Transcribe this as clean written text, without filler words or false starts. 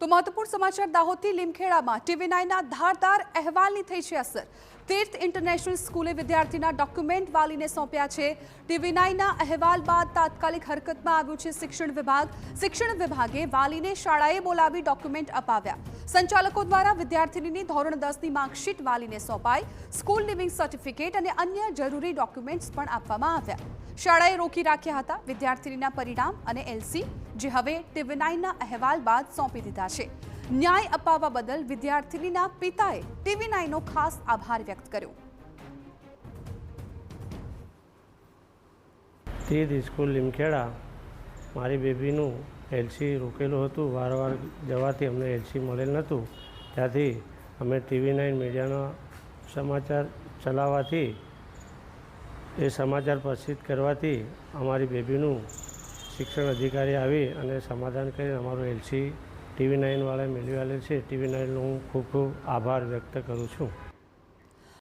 તો મહત્વપૂર્ણ સમાચાર દાહોદથી લીમખેડામાં TV9ના ધારદાર અહેવાલની થઈ છે અસર। તીર્થ ઇન્ટરનેશનલ સ્કૂલે વિદ્યાર્થીના ડોક્યુમેન્ટ વાલીને સોંપ્યા છે। TV9ના અહેવાલ બાદ તાત્કાલિક હરકતમાં આવ્યું છે શિક્ષણ વિભાગ। શિક્ષણ વિભાગે વાલીને શાળાએ બોલાવી ડોક્યુમેન્ટ અપાવ્યા। સંચાલકો દ્વારા વિદ્યાર્થીની ધોરણ 10ની માર્કશીટ વાલીને સોંપાઈ। સ્કૂલ લિવિંગ સર્ટિફિકેટ અને અન્ય જરૂરી ડોક્યુમેન્ટ્સ પણ આપવામાં આવ્યા। શાળાએ રોકી રાખ્યા હતા વિદ્યાર્થીના પરિણામ અને LC, જે હવે TV9ના અહેવાલ બાદ સોંપી દીધા છે। ન્યાય અપાવવા બદલ વિદ્યાર્થીના પિતાએ TV9નો ખાસ આભાર વ્યક્ત કર્યો। તીર્થ સ્કૂલ લીમખેડા મારી બેબીનું LC રોકેલું હતું। વારંવાર જવાથી અમને LC મળેલ નહોતું। ત્યાંથી અમે TV9 મીડિયાના સમાચાર ચલાવવાથી એ સમાચાર પ્રસિદ્ધ કરવાથી અમારી બેબીનું શિક્ષણ અધિકારી આવી અને સમાધાન કરી અમારું LC TV9 વાળાએ મેળવી આવેલ છે। TV9નો હું ખૂબ ખૂબ આભાર વ્યક્ત કરું છું।